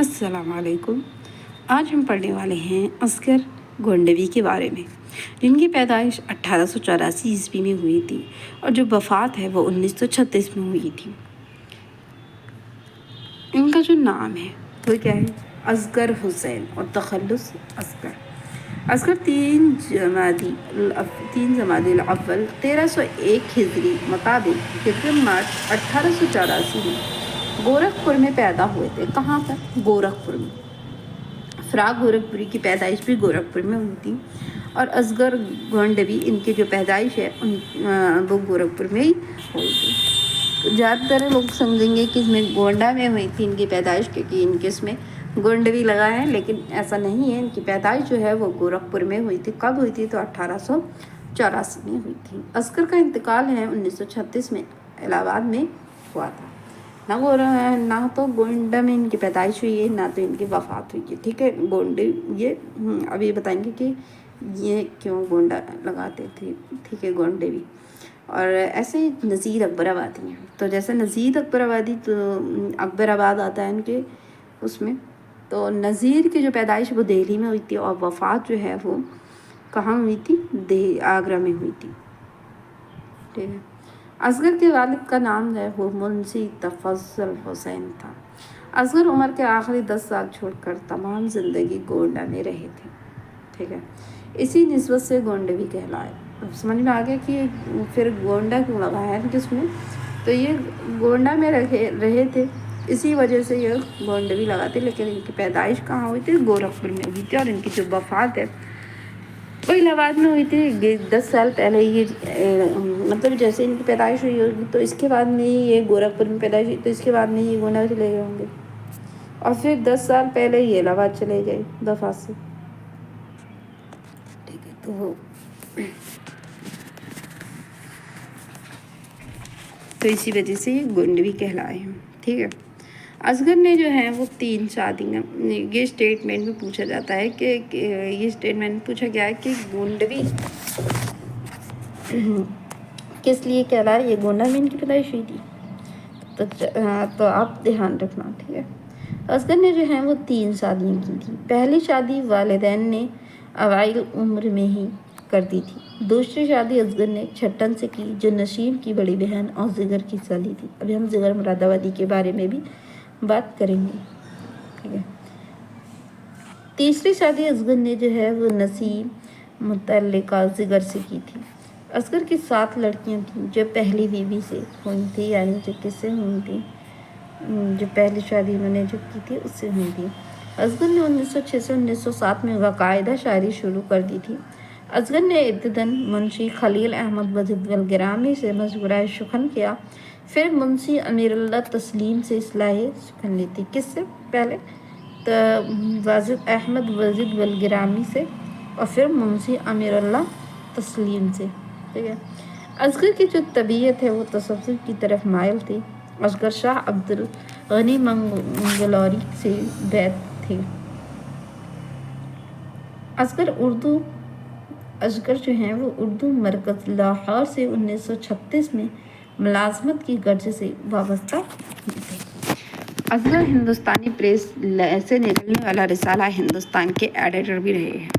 السلام علیکم۔ آج ہم پڑھنے والے ہیں اصغر گونڈوی کے بارے میں، جن کی پیدائش 1884 عیسوی میں ہوئی تھی اور جو وفات ہے وہ 1936 میں ہوئی تھی۔ ان کا جو نام ہے وہ کیا ہے؟ اصغر حسین اور تخلص اصغر۔ اصغر 3 جمادی الاول 1301 ہجری مطابق 11 مارچ 1884 میں گورکھپور میں پیدا ہوئے تھے۔ کہاں پر؟ گورکھپور میں۔ فراق گورکھپوری کی پیدائش بھی گورکھپور میں ہوئی تھی، اور اصغر گونڈوی ان کی جو پیدائش ہے وہ گورکھپور میں ہی ہوئی تھی۔ زیادہ تر لوگ سمجھیں گے کہ اس میں گونڈا میں ہوئی تھی ان کی پیدائش، کیونکہ ان کے اس میں گونڈوی لگا ہے، لیکن ایسا نہیں ہے۔ ان کی پیدائش جو ہے وہ گورکھپور میں ہوئی تھی۔ کب ہوئی تھی؟ تو 1884 میں ہوئی تھی۔ اصغر کا انتقال ہے 1936 میں الہ آباد میں ہوا تھا۔ نہ تو گونڈا میں ان کی پیدائش ہوئی ہے، نہ تو ان کی وفات ہوئی ہے۔ ٹھیک ہے، گونڈے یہ اب یہ بتائیں گے کہ یہ کیوں گونڈا لگاتے تھے۔ ٹھیک ہے، گونڈے بھی۔ اور ایسے ہی نذیر اکبر آبادی ہیں، تو جیسے نذیر اکبر آبادی تو اکبر آباد آتا ہے ان کے اس میں، تو نذیر کی جو پیدائش وہ دہلی میں ہوئی تھی، اور وفات جو ہے وہ کہاں ہوئی تھی؟ آگرہ میں ہوئی تھی۔ ٹھیک ہے۔ اصغر کے والد کا نام ہے وہ منشی تفضل حسین تھا۔ اصغر عمر کے آخری 10 سال چھوڑ کر تمام زندگی گونڈا میں رہے تھے۔ ٹھیک ہے، اسی نسبت سے گونڈوی کہلائے۔ اب سمجھ میں آ گیا کہ پھر گونڈا کیوں لگا ہے کس میں؟ تو یہ گونڈا میں رہے تھے، اسی وجہ سے یہ گونڈوی لگاتے، لیکن ان کی پیدائش کہاں ہوئی تھی؟ گورکھپور میں ہوئی تھی، اور ان کی جو وفات ہے وہ الہ آباد میں ہوئی تھی 10 سال پہلے۔ یہ مطلب جیسے ان کی پیدائش ہوئی ہوگی تو اس کے بعد میں یہ گورکھپور میں پیدائش ہوئی، تو اس کے بعد میں یہ گونڈا چلے گئے ہوں گے، اور پھر 10 سال پہلے یہ الہ آباد چلے گئے وفات سے۔ ٹھیک ہے، تو اسی وجہ سے یہ گونڈوی کہلائے ہیں۔ ٹھیک ہے، اصغر نے جو ہے وہ 3 شادیاں، یہ اسٹیٹمنٹ میں پوچھا جاتا ہے کہ یہ اسٹیٹمنٹ پوچھا گیا ہے کہ گونڈوی کس لیے کہلائے؟ یہ گونڈا میں ان کی پیدائش ہوئی تھی، تو آپ دھیان رکھنا۔ ٹھیک ہے، اصغر نے جو ہے وہ 3 شادیاں کی تھی۔ پہلی شادی والدین نے اوائل عمر میں ہی کر دی تھی۔ دوسری شادی اصغر نے چھٹن سے کی، جو نشیم کی بڑی بہن اور جگر کی سالی تھی۔ ابھی ہم جگر مراد آبادی کے بارے میں بھی بات کریں گے۔ ٹھیک ہے، تیسری شادی اصغر نے جو ہے وہ نسیم متعلقہ جگر سے کی تھی۔ اصغر کی 7 لڑکیاں تھیں جو پہلی بیوی سے ہوئی تھی، یعنی جو کس سے ہوئی تھی؟ جو پہلی شادی انہوں نے جو کی تھی اس سے ہوئی تھی۔ اصغر نے 1906 سے 1907 میں باقاعدہ شاعری شروع کر دی تھی۔ اصغر نے ابتداً منشی خلیل احمد واجد الگرامی سے مشورہ سخن کیا، پھر منشی امیر اللہ تسلیم سے اصلاح سخن لی تھی۔ کس سے پہلے؟ واجد احمد واجد الگرامی سے، اور پھر منشی امیر اللہ تسلیم سے۔ ٹھیک ہے، اصغر کی جو طبیعت ہے وہ تصوف کی طرف مائل تھی۔ اصغر شاہ عبد الغنی منگلوری سے بیعت تھے۔ اصغر جو ہیں وہ اردو مرکز لاہور سے 1936 میں ملازمت کی غرض سے وابستہ ہوئے تھے۔ اصغر ہندوستانی پریس سے نکلنے والا رسالہ ہندوستان کے ایڈیٹر بھی رہے ہیں۔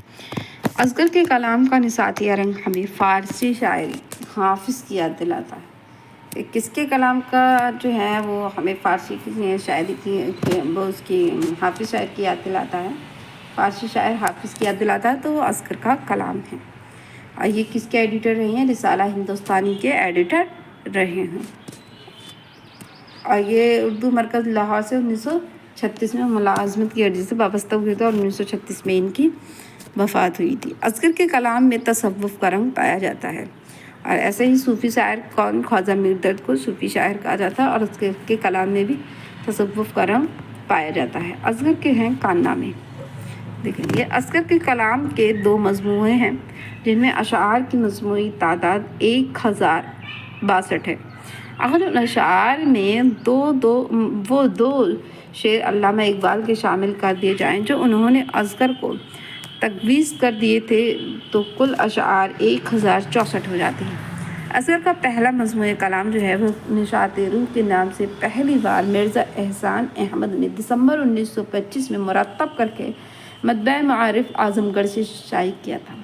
اصغر کے کلام کا نساتیہ رنگ ہمیں فارسی شاعری حافظ کی یاد دلاتا ہے۔ کس کے کلام کا جو ہے وہ ہمیں فارسی کی شاعری کی وہ اس کی حافظ شاعر کی یاد دلاتا ہے، فارسی شاعر حافظ کی یاد دلاتا ہے، تو وہ اصغر کا کلام ہے۔ اور یہ کس کے ایڈیٹر رہے ہیں؟ رسالہ ہندوستانی کے ایڈیٹر رہے ہیں، اور یہ اردو مرکز لاہور سے 1936 میں ملازمت کی غرض سے وابستہ ہوئے تھے، اور 1936 میں ان کی وفات ہوئی تھی۔ اصغر کے کلام میں تصوف کا رنگ پایا جاتا ہے، اور ایسے ہی صوفی شاعر خواجہ میردرد کو صوفی شاعر کہا جاتا ہے، اور اس کے کلام میں بھی تصوف کا رنگ پایا جاتا ہے۔ اصغر کے ہیں کارنامے، دیکھیں یہ اصغر کے کلام کے 2 مجموعے ہیں، جن میں اشعار کی مجموعی تعداد 1062 ہے۔ اگر ان اشعار میں وہ دو شعر علامہ اقبال کے شامل کر دیے جائیں جو انہوں نے اصغر کو تجویز کر دیے تھے، تو کل اشعار 1064 ہو جاتے ہیں۔ اصغر کا پہلا مجموعہ کلام جو ہے وہ نشاط روح کے نام سے پہلی بار مرزا احسان احمد نے دسمبر 1925 میں مرتب کر کے مطبع معارف اعظم گڑھ سے شائع کیا تھا۔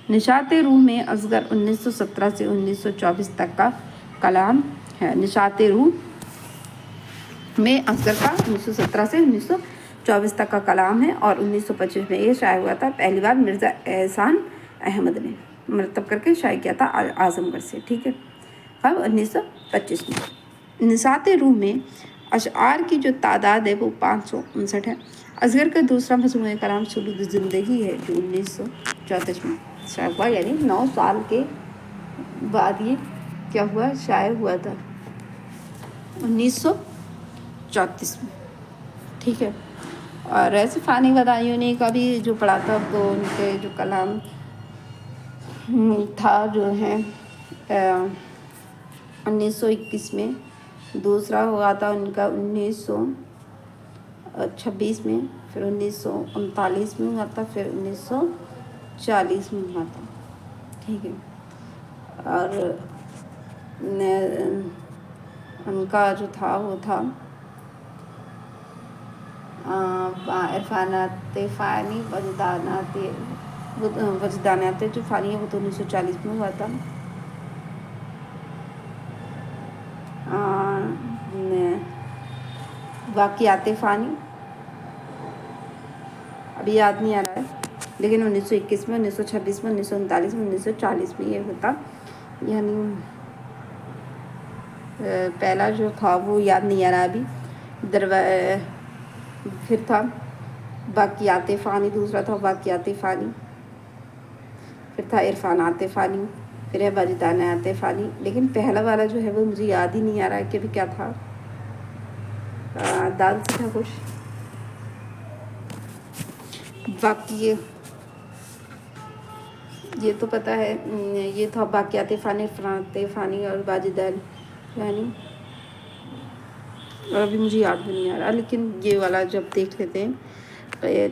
نشاط روح میں اصغر 1917 سے 1924 تک کا کلام ہے۔ نشاط روح میں اصغر کا 1917 سے 1924 تک کا کلام ہے اور 1925 میں یہ شائع ہوا تھا۔ پہلی بار مرزا احسان احمد نے مرتب کر کے شائع کیا تھا اعظم گڑھ سے، ٹھیک ہے، 1925 میں۔ نشاط روح میں اشعار کی جو تعداد ہے وہ 559 ہے۔ اصغر کا دوسرا مجموعہ کلام سرود زندگی ہے جو 1934 میں شائع ہوا، یعنی 9 سال کے بعد یہ کیا ہوا، شائع ہوا تھا 1934 میں، ٹھیک ہے۔ اور ایسے فانی ودائیونی کا بھی جو پڑھا تھا تو ان کے جو کلام تھا جو ہے 1921 میں، دوسرا ہوا تھا ان کا 1926 میں، پھر 1939 میں ہوا تھا، پھر 1940 میں ہوا تھا، ٹھیک ہے۔ اور ان کا جو تھا وہ تھا عرفانات فانی وجدانات جو فانی ہے وہ تو 1940 میں ہوا تھا۔ واقعات فانی ابھی یاد نہیں آ رہا ہے، لیکن 1921 میں، 1926 میں، 1939 میں، 1940 میں یہ ہوتا، یعنی پہلا جو تھا وہ یاد نہیں آ رہا ابھی، پھر تھا واقعات فانی، دوسرا تھا واقعات فانی، پھر تھا عرفانات فانی، پھر ہے وجدانات فانی، لیکن پہلا والا جو ہے وہ مجھے یاد ہی نہیں آ رہا ہے کہ بھی کیا تھا، دال سے تھا کچھ، باقی یہ تو پتہ ہے، یہ تھا واقعات فانی، عرفانات فانی اور واجدان فانی، اور ابھی مجھے یاد بھی نہیں آ رہا، لیکن یہ والا جب دیکھ لیتے ہیں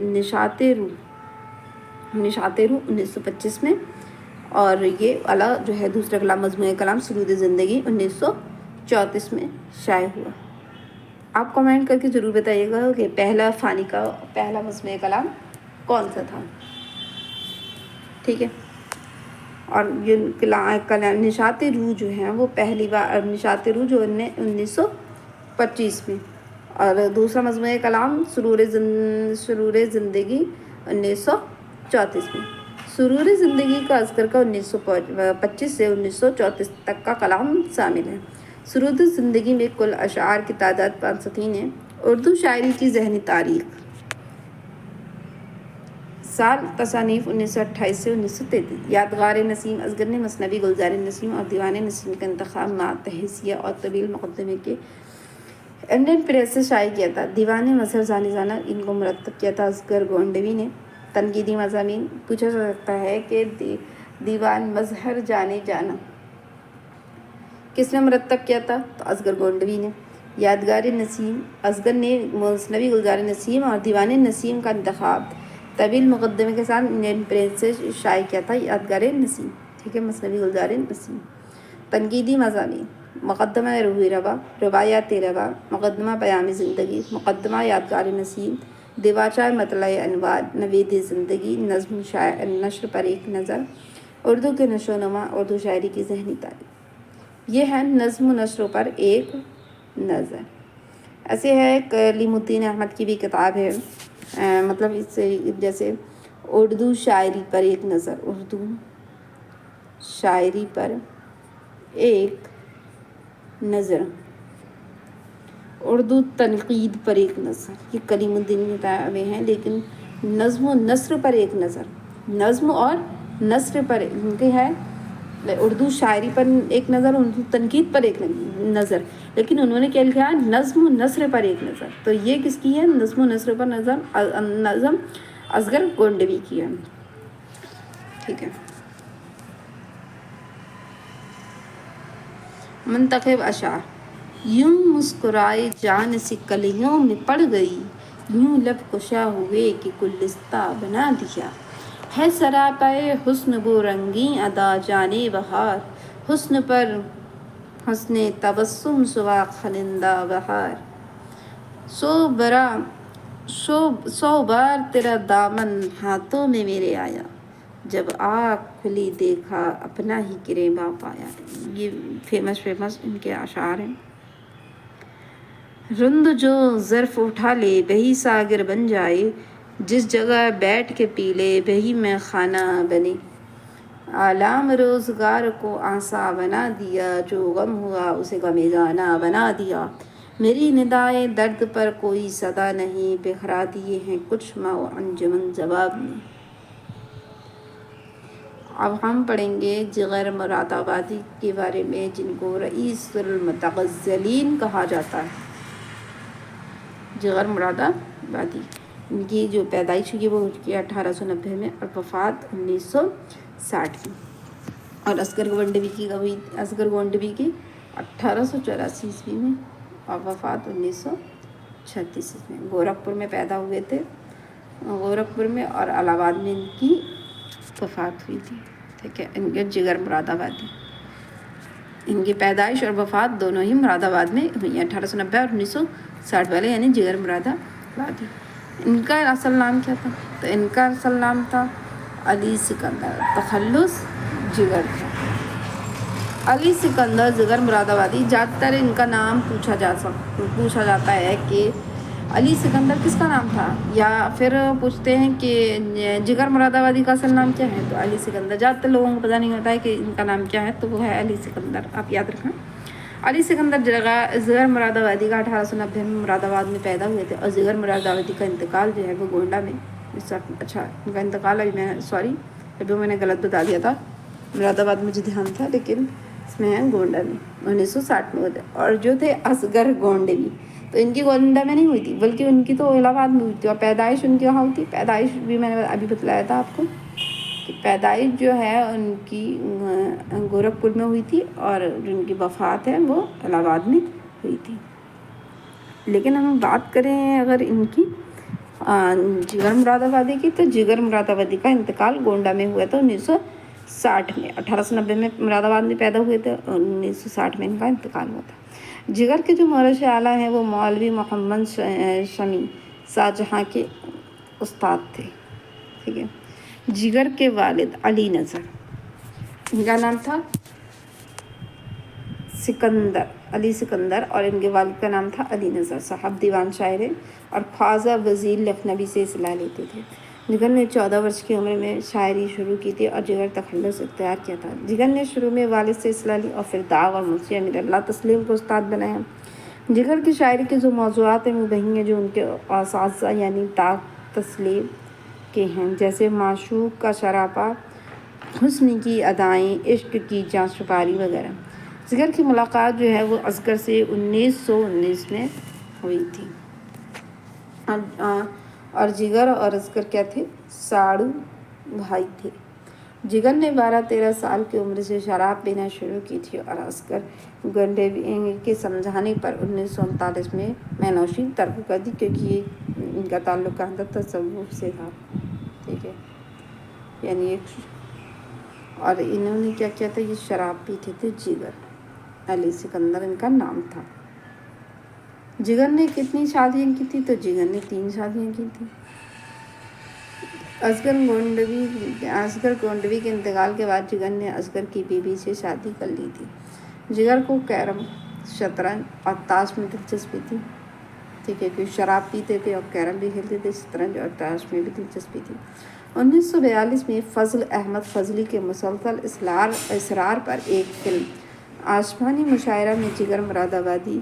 نشاط روح 1925 میں، اور یہ والا جو ہے دوسرا کلام مجموعہ کلام سرود زندگی 1934 میں شائع ہوا۔ آپ کمنٹ کر کے ضرور بتائیے گا کہ پہلا فانی کا پہلا مجموعہ کلام کون سا تھا، ٹھیک ہے۔ اور یہ نشاط روح جو ہیں وہ پہلی بار نشاط روح جو 1925 میں، اور دوسرا مجموعہ کلام سرور زندگی 1934 میں۔ سرور زندگی کا اصغر کا 1925 سے 1934 تک کا کلام شامل ہے۔ سرور زندگی میں کل اشعار کی تعداد 503 ہے۔ اردو شاعری کی ذہنی تاریخ، سال تصانیف 1928 سے 1933۔ یادگار نسیم، اصغر نے مثنوی گلزار نسیم اور دیوان نسیم کا انتخاب مع تہزیہ اور طویل مقدمے کے انڈین پریس سے شائع کیا تھا۔ دیوان مظہر ثانی جانا، ان کو مرتب کیا تھا اصغر گونڈوی نے۔ تنقیدی مضامین، پوچھا جا سکتا ہے کہ دیوان مظہر جانے جانا کس نے مرتب کیا تھا، تو اصغر گونڈوی نے۔ یادگار نسیم، اصغر نے مثنوی گلزار نسیم اور دیوان نسیم کا انتخاب طویل مقدمے کے ساتھ انڈین پریس سے شائع کیا تھا۔ یادگار نسیم، ٹھیک ہے، مثنوی گلزار نسیم۔ تنقیدی مضامین، مقدمہ روح روا، روایات روا، مقدمہ پیام زندگی، مقدمہ یادگار نسیم، دیباچہ مطلع انوار، نوید زندگی، نظم نشر پر ایک نظر، اردو کے نشو و نما، اردو شاعری کی ذہنی تاریخ، یہ ہے نظم و نشر پر ایک نظر۔ ایسے ہے کلیم الدین احمد کی بھی کتاب ہے، مطلب اس سے جیسے اردو شاعری پر ایک نظر، اردو شاعری پر ایک نظر، اردو تنقید پر ایک نظر، یہ کلیم الدین کتابیں ہیں، لیکن نظم و نثر پر ایک نظر، نظم اور نثر پر ہے، اردو شاعری پر ایک نظر، اردو تنقید پر ایک نظر، لیکن انہوں نے کیا لکھا ہے، نظم و نثر پر ایک نظر، تو یہ کس کی ہے، نظم و نثر پر نظم اصغر گونڈوی کی ہے، ٹھیک ہے۔ منتخب اشعار، یوں مسکرائے جان سی کلیوں میں پڑ گئی، یوں لب کشا ہوئے کہ گلستہ بنا دیا، ہے سراپے حسن وہ رنگیں ادا جانے بہار، حسن پر حسن تبسم سوا خلندہ بہار، سو بار تیرا دامن ہاتھوں میں میرے آیا، جب آنکھ کھلی دیکھا اپنا ہی گریباں پایا۔ یہ فیمس ان کے اشعار ہیں۔ رند جو ظرف اٹھا لے بہی ساغر بن جائے، جس جگہ بیٹھ کے پی لے بہی میں خانہ بنے، آلام روزگار کو آساں بنا دیا، جو غم ہوا اسے غم جانا بنا دیا، میری ندائے درد پر کوئی صدا نہیں، بکھرا دیے ہیں کچھ ماں و انجمن جواب میں۔ اب ہم پڑھیں گے جگر مراد آبادی کے بارے میں، جن کو رئیس المتغزلین کہا جاتا ہے۔ جگر مراد آبادی، ان کی جو پیدائش ہوئی وہ کی 1890 میں اور وفات 1960 میں، اور اصغر گونڈوی کی 1884 میں اور وفات 1936 میں۔ گورکھپور میں پیدا ہوئے تھے، گورکھپور میں، اور الہ آباد میں ان کی وفات ہوئی تھی۔ ٹھیک ہے، ان کے جگر مراد آبادی، ان کی پیدائش اور وفات دونوں ہی مراد آباد میں ہوئی ہیں، 1890 اور 1960 والے، یعنی جگر مراد آبادی۔ ان کا اصل نام کیا تھا؟ تو ان کا اصل نام تھا علی سکندر، تخلص جگر تھا، علی سکندر جگر مراد آبادی۔ زیادہ تر ان کا نام پوچھا جاتا ہے کہ علی سکندر کس کا نام تھا، یا پھر پوچھتے ہیں کہ جگر مراد آبادی کا اصل نام کیا ہے، تو علی سکندر۔ زیادہ تر لوگوں کو پتہ نہیں ہوتا ہے کہ ان کا نام کیا ہے، تو وہ ہے علی سکندر، آپ یاد رکھیں۔ علی سکندر جگر مراد آبادی کا 1890 میں مراد آباد میں پیدا ہوئے تھے، اور جگر مراد آبادی کا انتقال جو ہے وہ گونڈہ میں، اچھا ان کا انتقال ابھی میں نے غلط بتا دیا تھا، مراد آباد مجھے دھیان تھا، لیکن اس میں ہے گونڈہ میں 1960 میں ہوتے۔ اور جو تھے اصغر گونڈوی، تو ان کی گونڈہ میں نہیں ہوئی تھی، بلکہ ان کی تو الہ آباد میں ہوئی تھی، اور پیدائش ان کی کہاں ہوئی تھی؟ پیدائش بھی میں نے ابھی بتلایا تھا آپ کو کہ پیدائش جو ہے ان کی گورکھپور میں ہوئی تھی، اور جن کی وفات ہے وہ الہ آباد میں ہوئی تھی۔ لیکن ہم بات کریں اگر ان کی جگر مراد آبادی کی، تو جگر مراد آبادی کا انتقال گونڈہ میں ہوا تھا 1960 میں، 1890 میں مراد آباد میں پیدا ہوئے تھے، 1960 میں ان کا انتقال ہوا تھا۔ جگر کے جو مورث اعلیٰ ہیں وہ مولوی محمد شمی شاہجہاں کے استاد تھے۔ ٹھیک ہے، جگر کے والد علی نظر، ان کا نام تھا علی سکندر، اور ان کے والد کا نام تھا علی نظر صاحب، دیوان شاعر اور خواجہ وزیر لکھنوی سے اصلاح لیتے تھے۔ جگر نے 14 برس کی عمر میں شاعری شروع کی تھی، اور جگر تخلص اختیار کیا تھا۔ جگر نے شروع میں والد سے اصلاح لی، اور پھر داغ اور منشی امیر اللہ تسلیم کو استاد بنایا۔ جگر کی شاعری کے جو موضوعات ہیں وہ وہی ہیں جو ان کے اساتذہ یعنی داغ تسلیم کے ہیں، جیسے معشوق کا سراپا، حسن کی ادائیں، عشق کی جاں سپاری وغیرہ۔ جگر کی ملاقات جو ہے وہ اصغر سے 1919 میں ہوئی تھی، اور جگر اور اصغر کیا تھے؟ ساڑو بھائی تھے۔ جگر نے 12-13 سال کی عمر سے شراب پینا شروع کی تھی، اور اصغر گونڈوی کے سمجھانے پر 1939 میں نوشی ترک کر دی، کیونکہ ان کا تعلق کہاں تھا؟ تصوف سے تھا۔ ٹھیک ہے، یعنی اور انہوں نے کیا کیا تھا؟ یہ شراب پیتے تھے۔ جگر علی سکندر ان کا نام تھا۔ جگر نے کتنی شادیاں کی تھی؟ تو جگر نے 3 شادیاں کی تھی۔ اصغر گونڈوی کے انتقال کے بعد جگر نے اصغر کی بیوی سے شادی کر لی تھی۔ جگر کو کیرم، شطرنج اور تاش میں دلچسپی تھی۔ ٹھیک ہے، کیونکہ شراب پیتے تھے اور کیرم بھی کھیلتے تھے، شطرنج اور تاش میں بھی دلچسپی تھی۔ 1942 میں فضل احمد فضلی کے مسلسل اصرار پر ایک فلم آسمانی مشاعرہ میں جگر مراد آبادی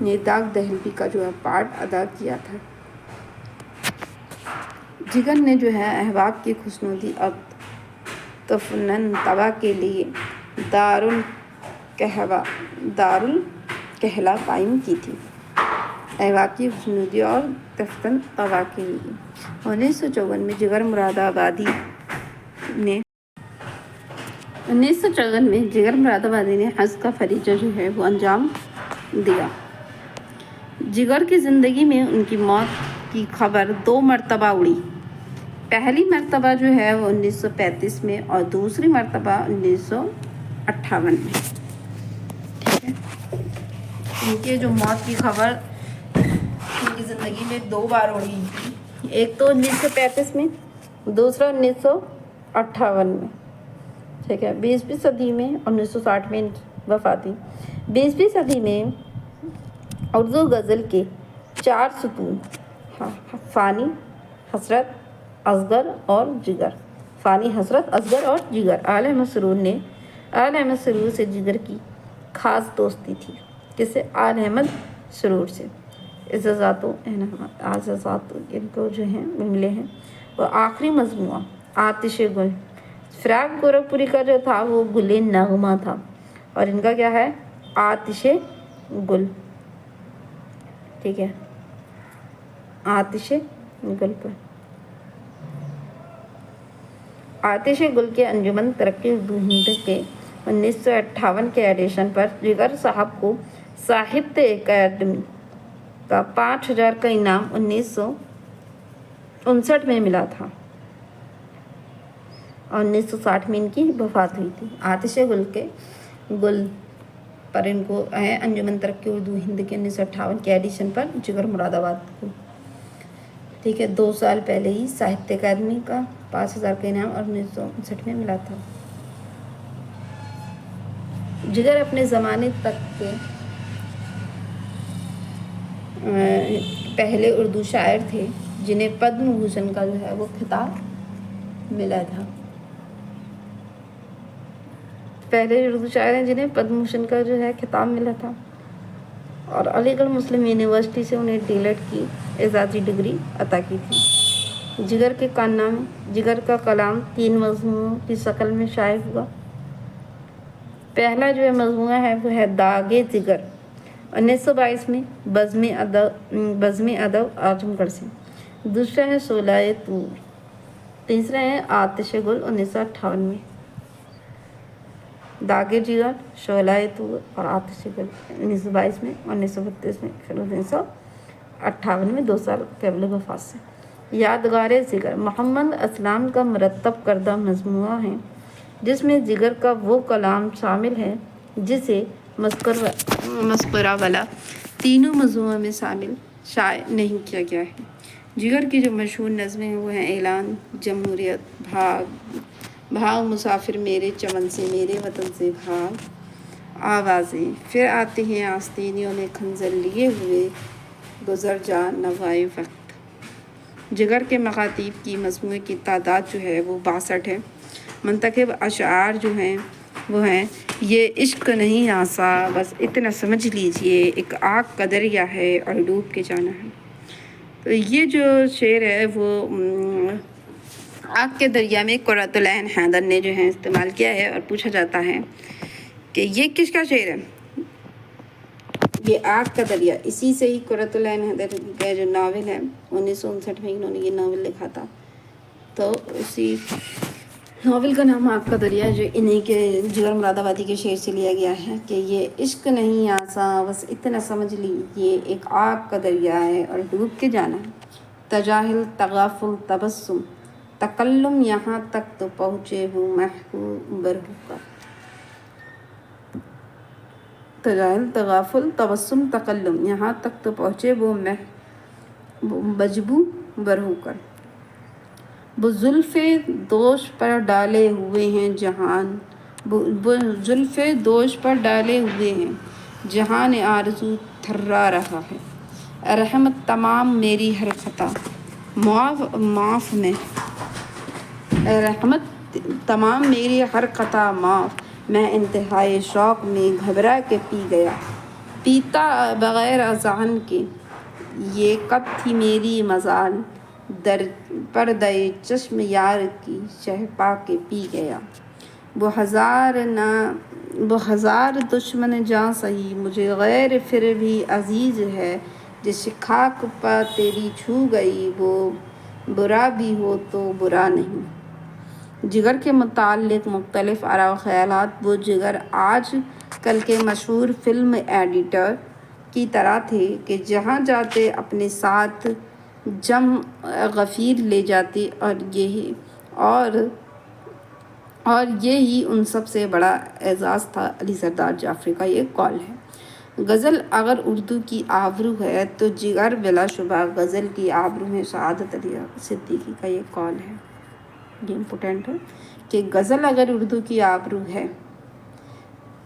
نے داغ دہلوی کا جو ہے پارٹ ادا کیا تھا۔ جگر نے جو ہے احباب کی خوشنودی اور تفنن طبع کے لیے دارالکہلہ قائم کی تھی، احباب کی خوشنودی اور تفنن طبع کے لیے۔ 1954 میں جگر مراد آبادی نے حج کا فریضہ جو ہے وہ انجام دیا۔ جگر کی زندگی میں ان کی موت کی خبر 2 مرتبہ اڑی۔ پہلی مرتبہ جو ہے وہ 1935 میں، اور دوسری مرتبہ 1958 میں، ٹھیک ہے۔ ان کے جو موت کی خبر ان کی زندگی میں 2 بار اڑی تھی، ایک تو 1935 میں، دوسرا 1958 میں، ٹھیک ہے۔ 20ویں صدی میں 1960 میں ان کی وفات ہوئی۔ 20ویں صدی میں اردو غزل کے 4 ستون، فانی، حسرت، اصغر اور جگر، فانی، حسرت، اصغر اور جگر۔ آل احمد سرور سے جگر کی خاص دوستی تھی۔ کس سے؟ آل احمد سرور سے۔ اعزازات ان کو جو ہیں ملے ہیں۔ وہ آخری مجموعہ آتش گل، فراق گورکھپوری کا جو تھا وہ گل نغمہ تھا، اور ان کا کیا ہے؟ آتش گل، ٹھیک ہے، آتش گل پر۔ آتش گل کے انجمن ترقی اردو ہند کے 1958 کے ایڈیشن پر جگر صاحب کو ساہتیہ اکیڈمی کا 5000 کا انعام 1959 میں ملا تھا، اور 1960 میں ان کی وفات ہوئی تھی۔ آتش گل پر ان کو ہے انجمن ترقی اردو ہند کے 1958 کے ایڈیشن پر جگر مراد آباد کو، ٹھیک ہے، 2 سال پہلے ہی ساہتیہ اکیڈمی کا 5000 کا انعام اور 1959 میں ملا تھا۔ جگر اپنے زمانے تک کے پہلے اردو شاعر تھے جنہیں پدم بھوشن کا جو ہے وہ خطاب ملا تھا۔ پہلے اردو شاعر ہیں جنہیں پدم بھوشن کا جو ہے خطاب ملا تھا، اور علی گڑھ مسلم یونیورسٹی سے انہیں ڈی.لیٹ کی اعزازی ڈگری عطا کی تھی۔ جگر کے کارنامے: جگر کا کلام 3 مضموعوں کی شکل میں شائع ہوا۔ پہلا جو مجموعہ ہے وہ ہے داغ جگر، 1922 میں بزم ادب اعظم گڑھ سے۔ دوسرا ہے شعلہ طور، تیسرا ہے آتش گل، 1958 میں۔ داغ جگر، شعلہ طور اور آتش گل 1922 میں، 1932 میں، پھر 1958 میں، 2 سال قبل وفات سے۔ یادگار جگر محمد اسلام کا مرتب کردہ مجموعہ ہے جس میں جگر کا وہ کلام شامل ہے جسے مذکورہ والا تینوں مجموعوں میں شائع نہیں کیا گیا ہے۔ جگر کی جو مشہور نظمیں ہیں وہ ہیں اعلان، جمہوریت، بھاگ مسافر میرے چمن سے، میرے وطن سے بھاگ، آوازیں، پھر آتے ہیں آستینیوں میں خنجر لیے ہوئے، گزر جا نوائے وقت۔ جگر کے مخاطب کی مجموعے کی تعداد جو ہے وہ 62 ہے۔ منتخب اشعار جو ہیں وہ ہیں: یہ عشق نہیں آسا بس اتنا سمجھ لیجئے، ایک آگ کا دریا ہے اور ڈوب کے جانا ہے۔ تو یہ جو شعر ہے وہ آگ کے دریا میں قرۃ العین حیدر نے جو ہے استعمال کیا ہے، اور پوچھا جاتا ہے کہ یہ کس کا شعر ہے؟ یہ آگ کا دریا، اسی سے ہی قرۃ العین حیدر کا جو ناول ہے 1959 میں انہوں نے یہ ناول لکھا تھا، تو اسی ناول کا نام آگ کا دریا جو انہی کے جگر مراد آبادی کے شعر سے لیا گیا ہے کہ یہ عشق نہیں آسا بس اتنا سمجھ لیجئے، ایک آگ کا دریا ہے اور ڈوب کے جانا ہے۔ تجاہل، تغافل، تبسم، تکلم، یہاں تک تو پہنچے وہ محو برہو کر۔ تجاہل، تغافل، تبسم، تکلم، یہاں تک تو پہنچے وہ بجبو برہو کر۔ وہ زلف دوش پر ڈالے ہوئے ہیں جہان، وہ زلف دوش پر ڈالے ہوئے ہیں جہان آرزو تھرا رہا ہے۔ رحمت تمام میری ہر خطا معاف میں، رحمت تمام میری ہر خطا معاف، میں انتہائے شوق میں گھبرا کے پی گیا، پیتا بغیر اذان کے، یہ کب تھی میری مجال، در پردہ چشم یار کی شہ پا کے پی گیا۔ وہ ہزار دشمن جاں سہی مجھے غیر پھر بھی عزیز ہے، جس خاک پا تیری چھو گئی وہ برا بھی ہو تو برا نہیں۔ جگر کے متعلق مختلف آراء و خیالات: وہ جگر آج کل کے مشہور فلم ایڈیٹر کی طرح تھے کہ جہاں جاتے اپنے ساتھ جم غفیر لے جاتے، اور اور یہی ان سب سے بڑا اعزاز تھا علی سردار جعفری کا. یہ قول ہے. غزل اگر اردو کی آبرو ہے تو جگر بلا شبہ غزل کی آبرو ہے. سعادت علی صدیقی کا یہ قول ہے. یہ امپورٹنٹ ہے کہ غزل اگر اردو کی آبرو ہے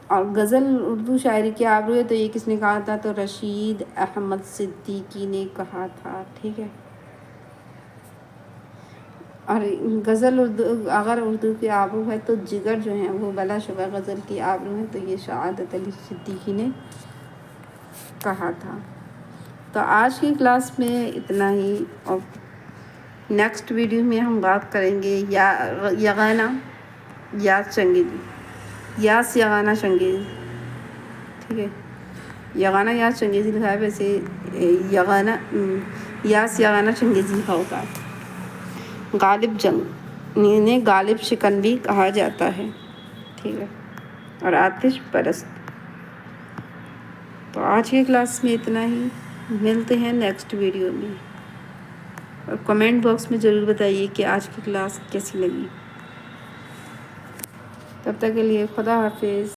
اور غزل اردو شاعری کی آبرو ہے تو یہ کس نے کہا تھا؟ تو رشید احمد صدیقی نے کہا تھا. ٹھیک ہے. اور غزل اگر اردو کی آبرو ہے تو جگر جو ہیں وہ بلا شبہ غزل کی آبرو ہے. تو یہ سعادت علی صدیقی نے کہا تھا. تو آج کی کلاس میں اتنا ہی. اور نیکسٹ ویڈیو میں ہم بات کریں گے یگانہ یاس چنگیزی. یاس یگانہ چنگیزی. ٹھیک ہے. یگانہ یاس چنگیزی لکھا ہے، ویسے یگانہ یاس یگانہ چنگیزی لکھا ہوتا ہے. غالب جنگ انہیں غالب شکن بھی کہا جاتا ہے. ٹھیک ہے. اور آتش پرست. تو آج کی کلاس میں اتنا ہی. ملتے ہیں نیکسٹ ویڈیو میں. اور کمنٹ باکس میں ضرور بتائیے کہ آج کی کلاس کیسی لگی. تب تک کے لیے خدا حافظ.